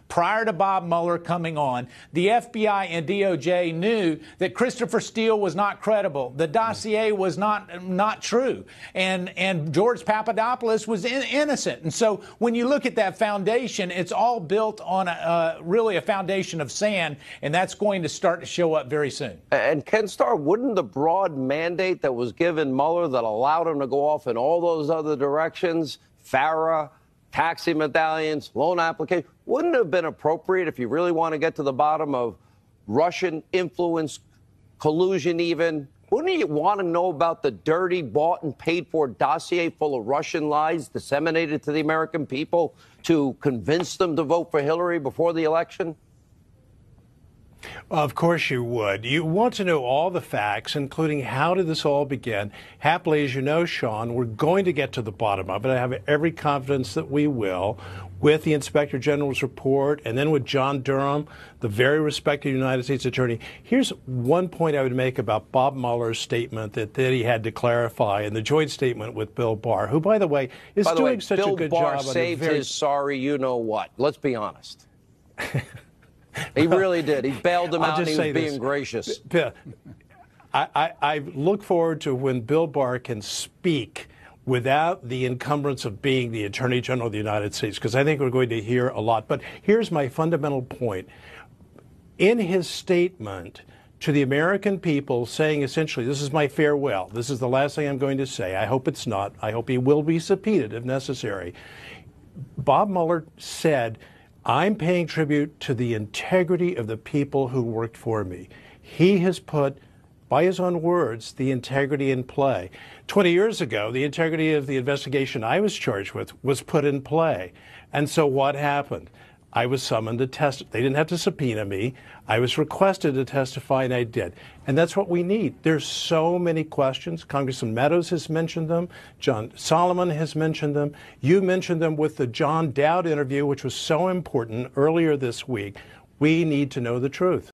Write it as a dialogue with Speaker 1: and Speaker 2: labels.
Speaker 1: prior to Bob Mueller coming on, the FBI and DOJ knew that Christopher Steele was not credible. The dossier was not true. And George Papadopoulos was innocent. And so when you look at that foundation, it's all built on really a foundation of sand, and that's going to start to show up very soon.
Speaker 2: And Ken Starr, wouldn't the broad mandate that was given Mueller that allowed him to go off in all those other directions, FARA, taxi medallions, loan application, wouldn't it have been appropriate if you really want to get to the bottom of Russian influence, collusion even? Wouldn't you want to know about the dirty, bought and paid for dossier full of Russian lies disseminated to the American people to convince them to vote for Hillary before the election?
Speaker 3: Of course you would. You want to know all the facts, including how did this all begin. Happily, as you know, Sean, we're going to get to the bottom of it. I have every confidence that we will, with the Inspector General's report and then with John Durham, the very respected United States Attorney. Here's one point I would make about Bob Mueller's statement that he had to clarify in the joint statement with Bill Barr, who, by the way, is doing such a good job.
Speaker 2: Bill Barr saved his sorry you-know-what. Let's be honest. He really did. He bailed him out and he was being gracious.
Speaker 3: I look forward to when Bill Barr can speak without the encumbrance of being the Attorney General of the United States, because I think we're going to hear a lot. But here's my fundamental point. In his statement to the American people, saying essentially, this is my farewell, this is the last thing I'm going to say, I hope it's not, I hope he will be subpoenaed if necessary, Bob Mueller said, I'm paying tribute to the integrity of the people who worked for me. He has put, by his own words, the integrity in play. 20 years ago, the integrity of the investigation I was charged with was put in play. And so what happened? I was summoned to testify. They didn't have to subpoena me. I was requested to testify, and I did. And that's what we need. There's so many questions. Congressman Meadows has mentioned them. John Solomon has mentioned them. You mentioned them with the John Dowd interview, which was so important earlier this week. We need to know the truth.